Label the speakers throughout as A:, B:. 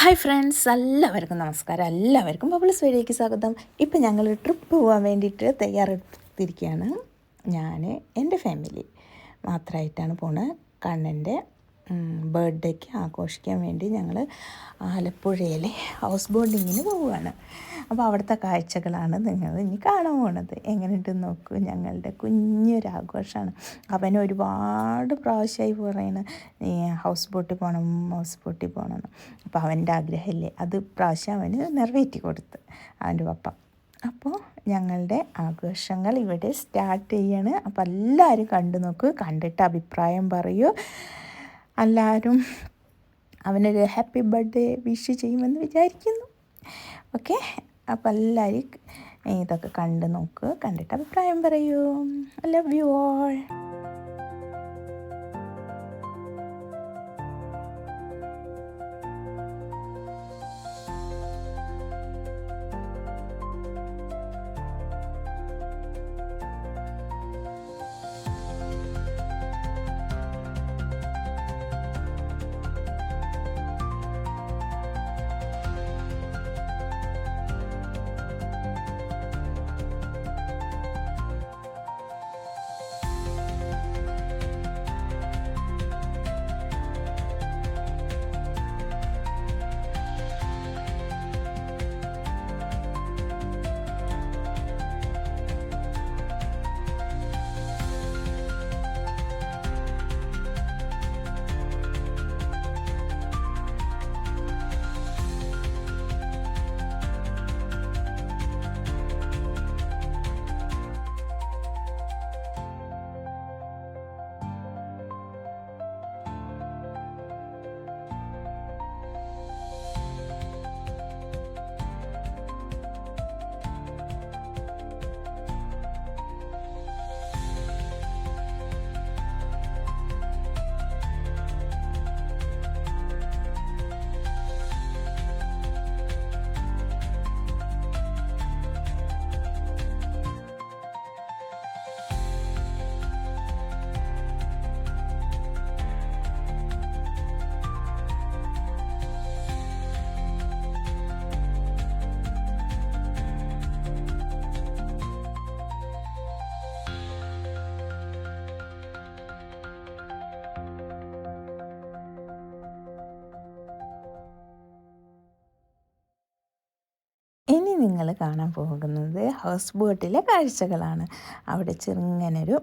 A: Hi friends, എല്ലാവർക്കും നമസ്കാരം. എല്ലാവർക്കും ബബിൾസ് വീഡിയോയ്ക്ക് സ്വാഗതം. ഇപ്പം ഞങ്ങൾ ട്രിപ്പ് പോകാൻ വേണ്ടിയിട്ട് തയ്യാറെടുത്തിരിക്കുകയാണ്. ഞാൻ എൻ്റെ ഫാമിലി മാത്രമായിട്ടാണ് പോണത്. കണ്ണൻ്റെ ബർത്ത്ഡേക്ക് ആഘോഷിക്കാൻ വേണ്ടി ഞങ്ങൾ ആലപ്പുഴയിലെ ഹൗസ് ബോട്ടിങ്ങിന് പോവുകയാണ്. അപ്പോൾ അവിടുത്തെ കാഴ്ചകളാണ് നിങ്ങൾ ഇനി കാണാൻ പോണത്. എങ്ങനെയുണ്ടെന്ന് നോക്കൂ. ഞങ്ങളുടെ കുഞ്ഞൊരാഘോഷമാണ്. അവന് ഒരുപാട് പ്രാവശ്യമായി പറയണം ഈ ഹൗസ് ബോട്ടിൽ പോകണം. അപ്പോൾ അവൻ്റെ ആഗ്രഹമില്ലേ, അത് പ്രാവശ്യം അവന് നിറവേറ്റി കൊടുത്ത് അവൻ്റെ പപ്പ. അപ്പോൾ ഞങ്ങളുടെ ആഘോഷങ്ങൾ ഇവിടെ സ്റ്റാർട്ട് ചെയ്യാണ്. അപ്പോൾ എല്ലാവരും കണ്ടു നോക്കൂ, കണ്ടിട്ട് അഭിപ്രായം പറയൂ. എല്ലാവരും അവനൊരു ഹാപ്പി ബർത്ത്ഡേ വിഷ് ചെയ്യുമെന്ന് വിചാരിക്കുന്നു. ഓക്കെ, അപ്പോൾ എല്ലാവരും ഇതൊക്കെ കണ്ടു നോക്ക്, കണ്ടിട്ട് അഭിപ്രായം പറയൂ. Love you all. ഇനി നിങ്ങൾ കാണാൻ പോകുന്നത് ഹൗസ് ബോട്ടിലെ കാഴ്ചകളാണ്. അവിടെ ചെറുങ്ങനൊരു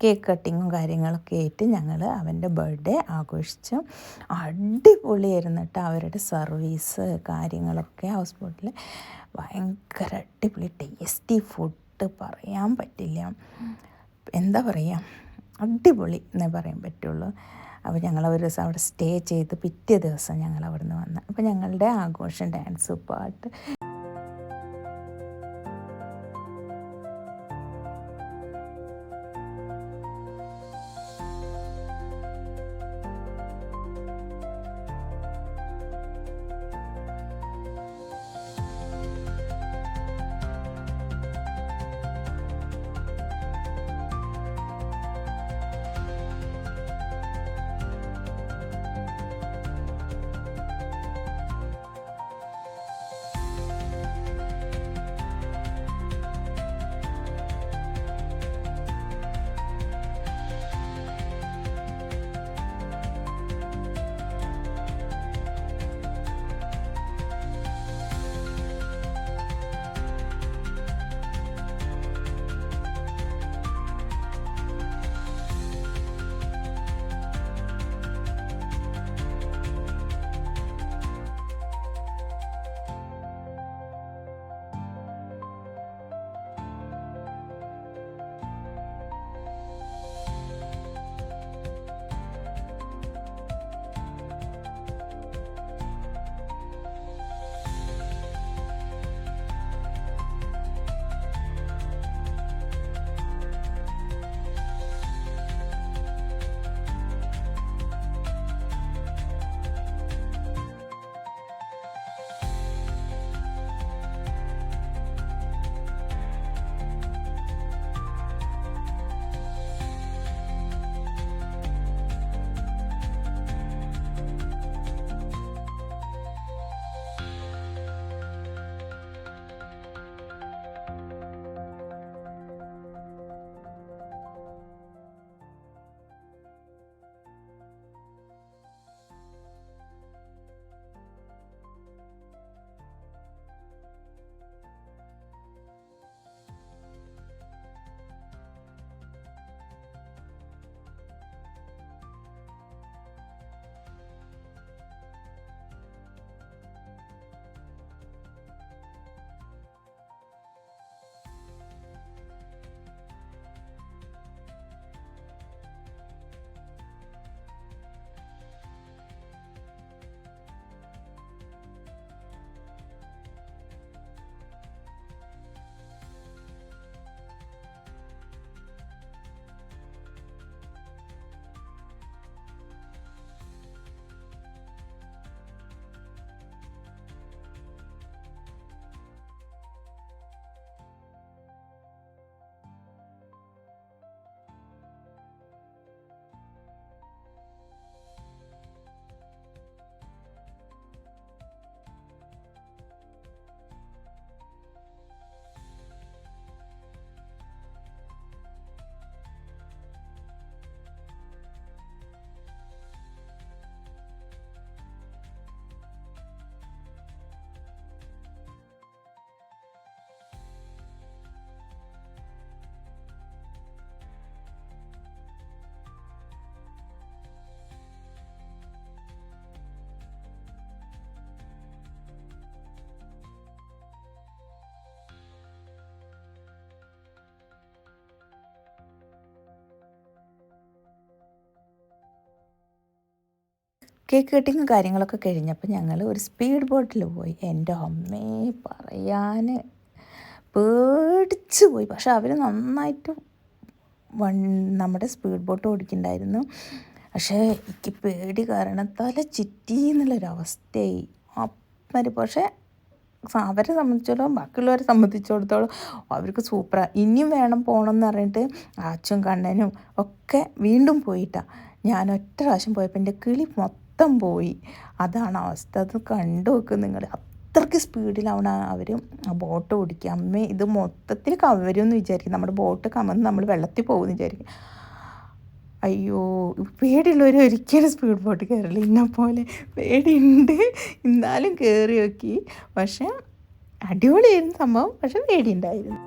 A: കേക്ക് കട്ടിങ്ങും കാര്യങ്ങളൊക്കെ ആയിട്ട് ഞങ്ങൾ അവൻ്റെ ബർത്ത്ഡേ ആഘോഷിച്ചു. അടിപൊളിയായിരുന്നു കേട്ടോ. അവരുടെ സർവീസ് കാര്യങ്ങളൊക്കെ ഹൗസ് ബോട്ടിൽ ഭയങ്കര അടിപൊളി ടേസ്റ്റി ഫുഡ്, പറയാൻ പറ്റില്ല. എന്താ പറയുക, അടിപൊളി എന്നേ പറയാൻ പറ്റുള്ളൂ. അപ്പോൾ ഞങ്ങൾ ഒരു ദിവസം അവിടെ സ്റ്റേ ചെയ്ത് പിറ്റേ ദിവസം ഞങ്ങൾ അവിടെ നിന്ന് വന്നു. അപ്പോൾ ഞങ്ങളുടെ ആഘോഷം, ഡാൻസ്, പാട്ട് കേക്ക് കട്ടിങ്ങും കാര്യങ്ങളൊക്കെ കഴിഞ്ഞപ്പോൾ ഞങ്ങൾ ഒരു സ്പീഡ് ബോട്ടിൽ പോയി. എൻ്റെ അമ്മേ പറയാൻ പേടിച്ച് പോയി. പക്ഷെ അവർ നന്നായിട്ട് നമ്മുടെ സ്പീഡ് ബോട്ട് ഓടിക്കുന്നുണ്ടായിരുന്നു. പക്ഷേ എനിക്ക് പേടി കാരണം തല ചുറ്റി എന്നുള്ളൊരവസ്ഥയായി. അപ്പം പക്ഷേ അവരെ സംബന്ധിച്ചിടത്തോളം ബാക്കിയുള്ളവരെ സംബന്ധിച്ചിടത്തോളം അവർക്ക് സൂപ്പറാണ്. ഇനിയും വേണം പോകണമെന്ന് പറഞ്ഞിട്ട് ആച്ചും കണ്ണനും ഒക്കെ വീണ്ടും പോയിട്ടാണ്. ഞാൻ ഒറ്റ പ്രാവശ്യം പോയപ്പോൾ എൻ്റെ കിളി മൊത്തം പോയി. അതാണ് അവസ്ഥ. അത് കണ്ടു നോക്ക് നിങ്ങൾ. അത്രയ്ക്ക് സ്പീഡിലാണ് അവർ ബോട്ട് ഓടിക്കുക. അമ്മേ ഇത് മൊത്തത്തിൽ കവരുമെന്ന് വിചാരിക്കും. നമ്മുടെ ബോട്ട് കമന്ന് നമ്മൾ വെള്ളത്തിൽ പോകുമെന്ന് വിചാരിക്കും. അയ്യോ, പേടിയുള്ളവർ ഒരിക്കലും സ്പീഡ് ബോട്ട് കയറില്ല. ഇന്നെപ്പോലെ പേടിയുണ്ട്, എന്നാലും കയറി നോക്കി. പക്ഷെ അടിപൊളിയായിരുന്നു സംഭവം. പക്ഷെ പേടിയുണ്ടായിരുന്നു.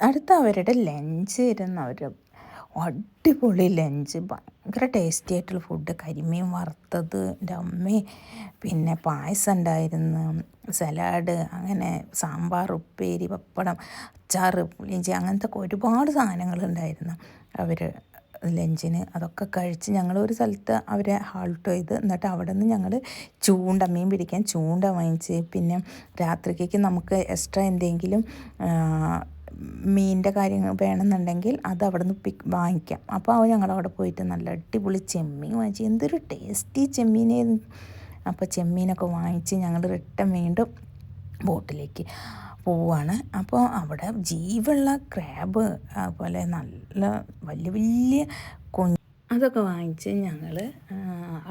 A: അടുത്ത അവരുടെ ലഞ്ച് ഇരുന്ന് അവർ അടിപൊളി ലഞ്ച്, ഭയങ്കര ടേസ്റ്റി ആയിട്ടുള്ള ഫുഡ്. കരിമീൻ വറുത്തത്, എൻ്റെ അമ്മേ, പിന്നെ പായസം ഉണ്ടായിരുന്നു, സലാഡ്, അങ്ങനെ സാമ്പാർ, ഉപ്പേരി, പപ്പടം, അച്ചാറ്, പുളിയിഞ്ചി, അങ്ങനത്തെ ഒരുപാട് സാധനങ്ങളുണ്ടായിരുന്നു അവർ ലഞ്ചിന്. അതൊക്കെ കഴിച്ച് ഞങ്ങൾ ഒരു സ്ഥലത്ത് അവരെ ഹാൾട്ട് ചെയ്ത്, എന്നിട്ട് അവിടെ നിന്ന് ഞങ്ങൾ മീൻ പിടിക്കാൻ ചൂണ്ട വാങ്ങിച്ച്, പിന്നെ രാത്രിക്കേക്ക് നമുക്ക് എക്സ്ട്രാ എന്തെങ്കിലും മീനിൻ്റെ കാര്യങ്ങൾ വേണമെന്നുണ്ടെങ്കിൽ അത് അവിടെ നിന്ന് വാങ്ങിക്കാം. അപ്പോൾ ഞങ്ങളവിടെ പോയിട്ട് നല്ല അടിപൊളി ചെമ്മീൻ വാങ്ങിച്ച്. എന്തൊരു ടേസ്റ്റി ചെമ്മീനായിരുന്നു. അപ്പോൾ ചെമ്മീനൊക്കെ വാങ്ങിച്ച് ഞങ്ങൾ റിട്ടേൺ വീണ്ടും ബോട്ടിലേക്ക് പോവുകയാണ്. അപ്പോൾ അവിടെ ജീവുള്ള ക്രാബ്, അതുപോലെ നല്ല വലിയ വലിയ അതൊക്കെ വാങ്ങിച്ച് ഞങ്ങൾ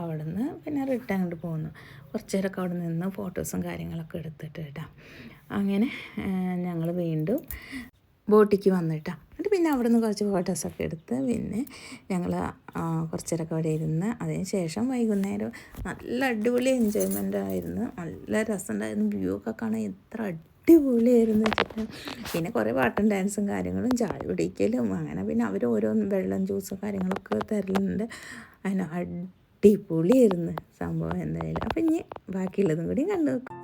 A: അവിടെ നിന്ന് പിന്നെ റിട്ടേൺ അങ്ങോട്ട് പോകുന്നു. കുറച്ച് നേരമൊക്കെ അവിടെ നിന്ന് ഫോട്ടോസും കാര്യങ്ങളൊക്കെ എടുത്തിട്ട് കേട്ടോ. അങ്ങനെ ഞങ്ങൾ വീണ്ടും ബോട്ടിക്ക് വന്നിട്ടാണ്. എന്നിട്ട് പിന്നെ അവിടെ നിന്ന് കുറച്ച് ഫോട്ടോസൊക്കെ എടുത്ത് പിന്നെ ഞങ്ങൾ കുറച്ച് നേരമൊക്കെ അവിടെ ഇരുന്ന് അതിന് ശേഷം വൈകുന്നേരം നല്ല അടിപൊളി എൻജോയ്മെൻ്റ് ആയിരുന്നു. നല്ല രസമുണ്ടായിരുന്നു. വ്യൂ ഒക്കെ കാണാൻ എത്ര അടിപൊളിയായിരുന്നു വെച്ചിട്ട്. പിന്നെ കുറേ പാട്ടും ഡാൻസും കാര്യങ്ങളും ചായ കുടിക്കലും അങ്ങനെ. പിന്നെ അവർ ഓരോ വെള്ളം ജ്യൂസും കാര്യങ്ങളൊക്കെ തരലുണ്ട്. അതിന് അടിപൊളിയായിരുന്നു സംഭവം എന്തായാലും. അപ്പം ഇനി ബാക്കിയുള്ളതും കൂടി കണ്ടു നോക്കും.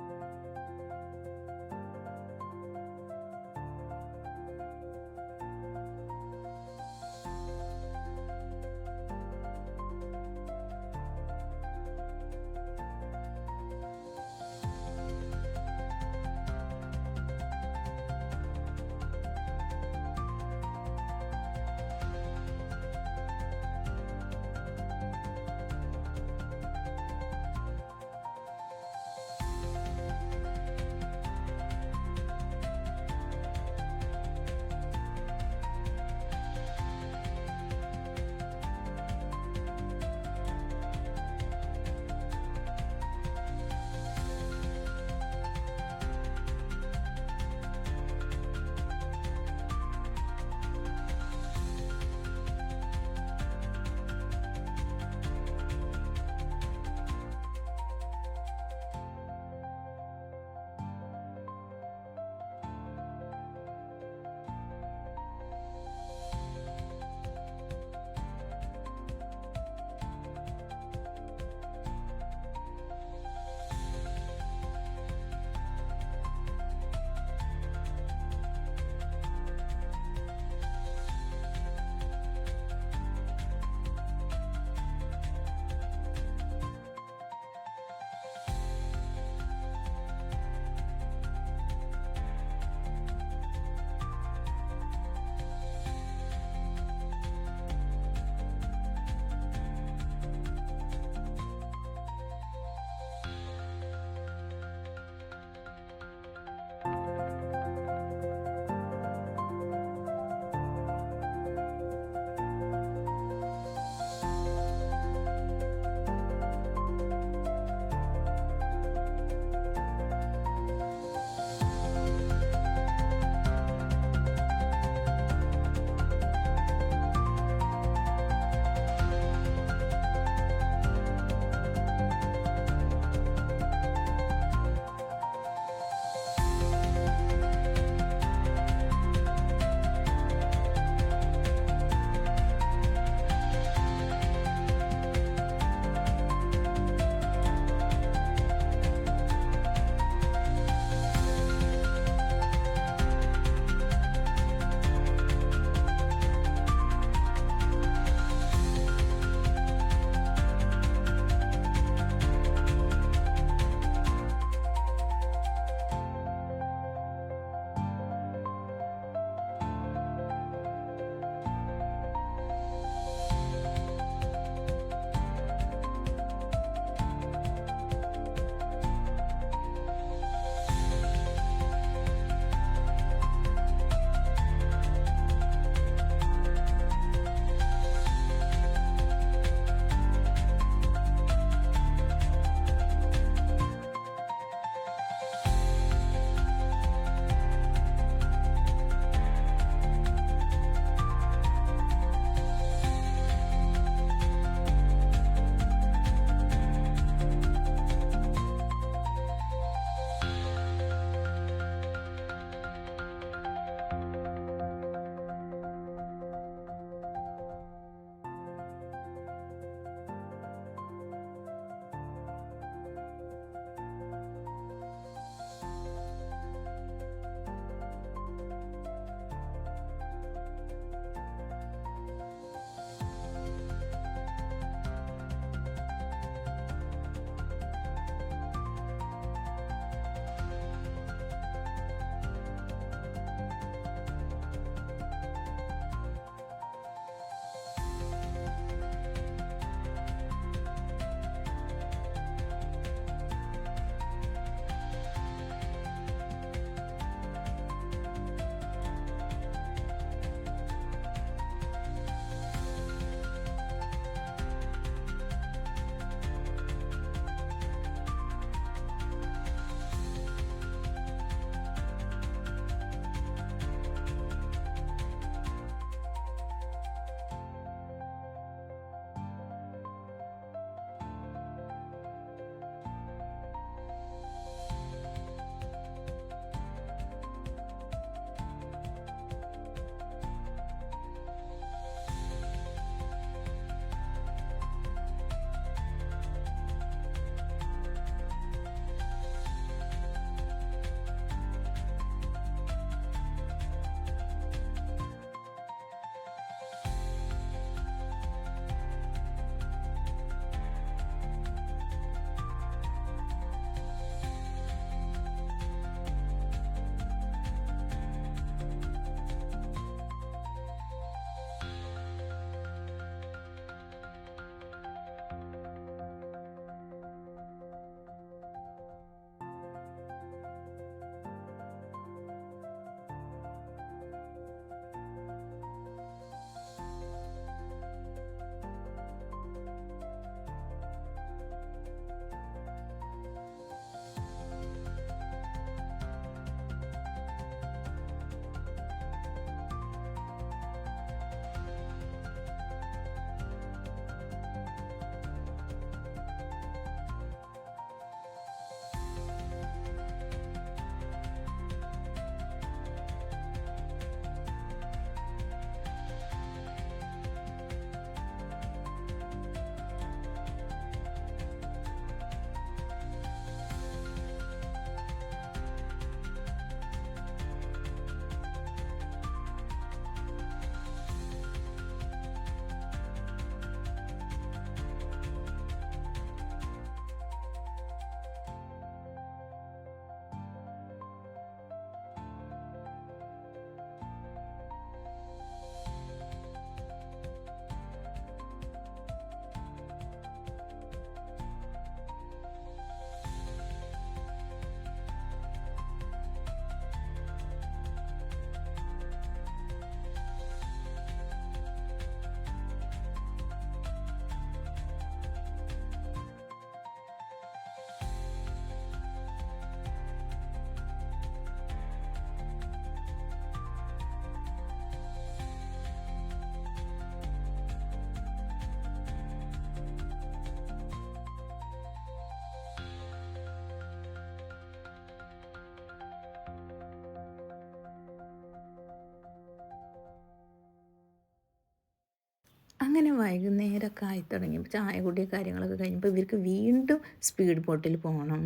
A: അങ്ങനെ വൈകുന്നേരമൊക്കെ ആയി തുടങ്ങിയപ്പോൾ ചായ കുടി കാര്യങ്ങളൊക്കെ കഴിഞ്ഞപ്പോൾ ഇവർക്ക് വീണ്ടും സ്പീഡ് ബോട്ടിൽ പോകണം.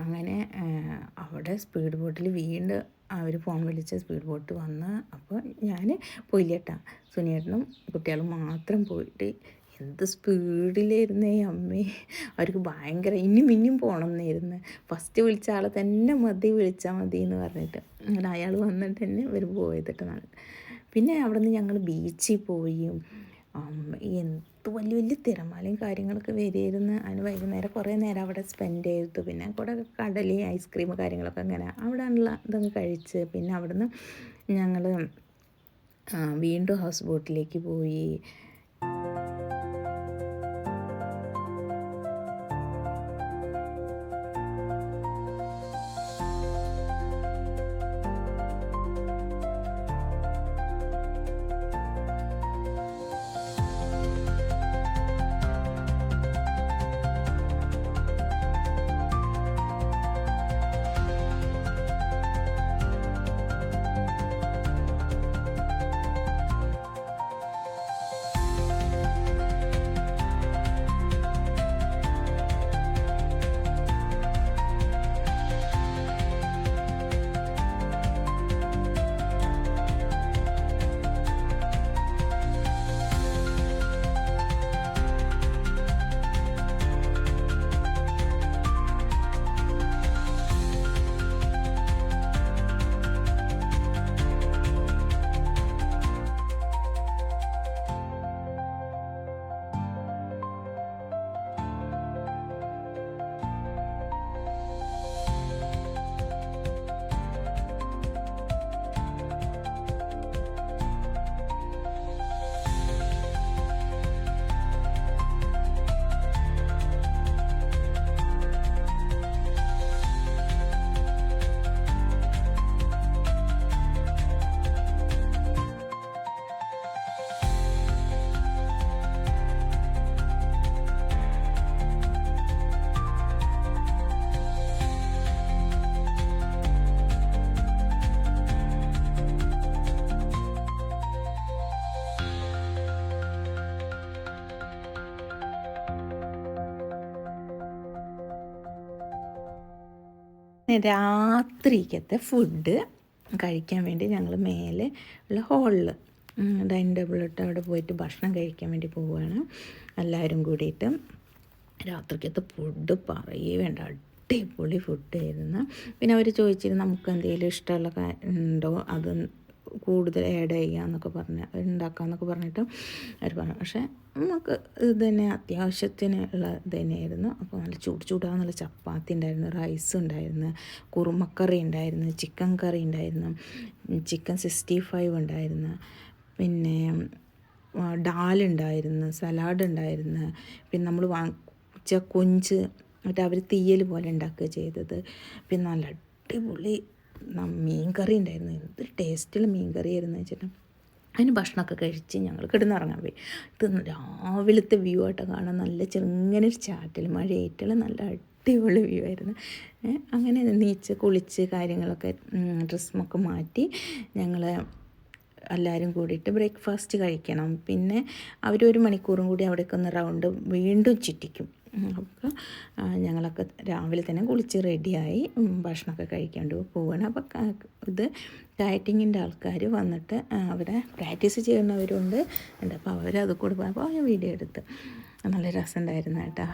A: അങ്ങനെ അവിടെ സ്പീഡ് ബോട്ടിൽ വീണ്ടും അവർ ഫോൺ വിളിച്ച് സ്പീഡ് ബോട്ട് വന്ന് അപ്പോൾ ഞാൻ പോയില്ല കേട്ടോ. സുനിയേട്ടനും കുട്ടികളും മാത്രം പോയിട്ട് എന്ത് സ്പീഡിലായിരുന്നേ അമ്മേ. അവർക്ക് ഭയങ്കര ഇനിയും പോകണം എന്നായിരുന്നു. ഫസ്റ്റ് വിളിച്ച ആളെ തന്നെ വിളിച്ചാൽ മതി എന്ന് പറഞ്ഞിട്ട് അങ്ങനെ അയാൾ വന്നിട്ട് തന്നെ ഇവർ പോയതിട്ടാണ്. പിന്നെ അവിടെ നിന്ന് ഞങ്ങൾ ബീച്ചിൽ പോയി. എന്ത് വലിയ വലിയ തിരമാലയും കാര്യങ്ങളൊക്കെ വരികയായിരുന്നു. അതിന് വൈകുന്നേരം കുറേ നേരം അവിടെ സ്പെൻഡ് ചെയ്തു. പിന്നെ കൂടെ കടൽ ഐസ്ക്രീം കാര്യങ്ങളൊക്കെ അങ്ങനെ അവിടെ ഉള്ള ഇതൊക്കെ കഴിച്ച് പിന്നെ അവിടെ നിന്ന് ഞങ്ങൾ വീണ്ടും ഹൗസ് ബോട്ടിലേക്ക് പോയി. രാത്രിക്കത്തെ ഫുഡ് കഴിക്കാൻ വേണ്ടി ഞങ്ങൾ മേലെ ഉള്ള ഹോളിൽ ഡൈനിങ് ടേബിളിട്ട് അവിടെ പോയിട്ട് ഭക്ഷണം കഴിക്കാൻ വേണ്ടി പോവുകയാണ് എല്ലാവരും കൂടിയിട്ട്. രാത്രിക്കത്തെ ഫുഡ് പറയേ വേണ്ട, അടിപൊളി ഫുഡായിരുന്നു. പിന്നെ അവർ ചോദിച്ചിരുന്നു നമുക്ക് എന്തെങ്കിലും ഇഷ്ടമുള്ള ഉണ്ടോ അത് കൂടുതൽ ആഡ് ചെയ്യാമെന്നൊക്കെ പറഞ്ഞ് ഉണ്ടാക്കാമെന്നൊക്കെ പറഞ്ഞിട്ട് അവർ പറഞ്ഞു. പക്ഷേ നമുക്ക് ഇത് തന്നെ അത്യാവശ്യത്തിന് ഉള്ള ഇത് തന്നെയായിരുന്നു. അപ്പോൾ നല്ല ചൂടാന്നുള്ള ചപ്പാത്തി ഉണ്ടായിരുന്നു, റൈസ് ഉണ്ടായിരുന്നു, കുറുമക്കറി ഉണ്ടായിരുന്നു, ചിക്കൻ കറി ഉണ്ടായിരുന്നു, ചിക്കൻ 65 ഉണ്ടായിരുന്നു, പിന്നെ ഡാലുണ്ടായിരുന്നു, സലാഡ് ഉണ്ടായിരുന്നു, പിന്നെ നമ്മൾ വാങ്ങിച്ച കൊഞ്ച് എന്നിട്ട് അവർ തീയൽ പോലെ ഉണ്ടാക്കുക ചെയ്തത്, പിന്നെ നല്ല അടിപൊളി മീൻ കറി ഉണ്ടായിരുന്നു. എന്ത് ടേസ്റ്റുള്ള മീൻ കറി ആയിരുന്നു വെച്ചിട്ട് അതിന് ഭക്ഷണമൊക്കെ കഴിച്ച് ഞങ്ങൾ കിടന്നുറങ്ങാൻ പോയി. ഇത് രാവിലത്തെ വ്യൂ ആയിട്ട് കാണാൻ നല്ല ചെറുങ്ങനെ ചാറ്റൽ മഴയേറ്റുള്ള നല്ല അടിപൊളി വ്യൂ ആയിരുന്നു. അങ്ങനെ നീച്ച് കുളിച്ച് കാര്യങ്ങളൊക്കെ ഡ്രസ്സൊക്കെ മാറ്റി ഞങ്ങൾ എല്ലാവരും കൂടിയിട്ട് ബ്രേക്ക്ഫാസ്റ്റ് കഴിക്കണം. പിന്നെ അവർ 1 മണിക്കൂറും കൂടി അവിടേക്ക് ഒന്ന് റൗണ്ട് വീണ്ടും ചുറ്റിക്കും. അപ്പോൾ ഞങ്ങളൊക്കെ രാവിലെ തന്നെ കുളിച്ച് റെഡിയായി ഭക്ഷണമൊക്കെ കഴിക്കാണ്ട് പോവുകയാണ്. അപ്പോൾ ഇത് ഡയറ്റിങ്ങിൻ്റെ ആൾക്കാർ വന്നിട്ട് അവിടെ പ്രാക്ടീസ് ചെയ്യുന്നവരുണ്ട്. അപ്പോൾ അവരത് കൂടെ പോയപ്പോൾ ഞാൻ വീഡിയോ എടുത്ത് നല്ല രസമുണ്ടായിരുന്നു കേട്ടോ.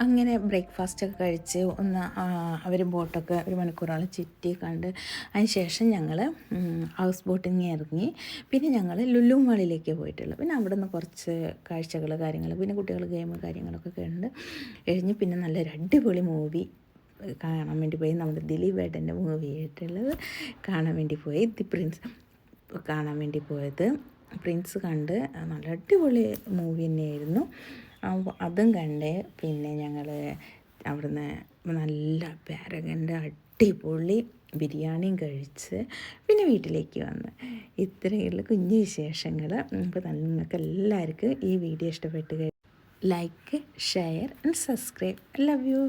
A: അങ്ങനെ ബ്രേക്ക്ഫാസ്റ്റൊക്കെ കഴിച്ച് ഒന്ന് അവർ ബോട്ടൊക്കെ ഒരു മണിക്കൂറോളം ചുറ്റി കണ്ട് അതിന് ശേഷം ഞങ്ങൾ ഹൗസ് ബോട്ടിങ് ഇറങ്ങി. പിന്നെ ഞങ്ങൾ ലുലു മാളിലേക്ക് പോയിട്ടുള്ളു. പിന്നെ അവിടെ നിന്ന് കുറച്ച് കാഴ്ചകൾ കാര്യങ്ങൾ പിന്നെ കുട്ടികൾ ഗെയിം കാര്യങ്ങളൊക്കെ കണ്ട് കഴിഞ്ഞ് പിന്നെ നല്ലൊരു അടിപൊളി മൂവി കാണാൻ വേണ്ടി പോയി. നമ്മുടെ ദിലീപ് ഏട്ടൻ്റെ മൂവി ആയിട്ടുള്ളത് കാണാൻ വേണ്ടി പോയി. ദി പ്രിൻസ് കാണാൻ വേണ്ടി പോയത്. പ്രിൻസ് കണ്ട് നല്ല അടിപൊളി മൂവി തന്നെയായിരുന്നു. അതും കണ്ട് പിന്നെ ഞങ്ങൾ അവിടുന്ന് നല്ല പാരഗൻ്റെ അടിപൊളി ബിരിയാണിയും കഴിച്ച് പിന്നെ വീട്ടിലേക്ക് വന്ന്. ഇത്രയുള്ള കുഞ്ഞു വിശേഷങ്ങൾ. അപ്പോൾ നിങ്ങൾക്ക് എല്ലാവർക്കും ഈ വീഡിയോ ഇഷ്ടപ്പെട്ട് like, share and subscribe. Love you.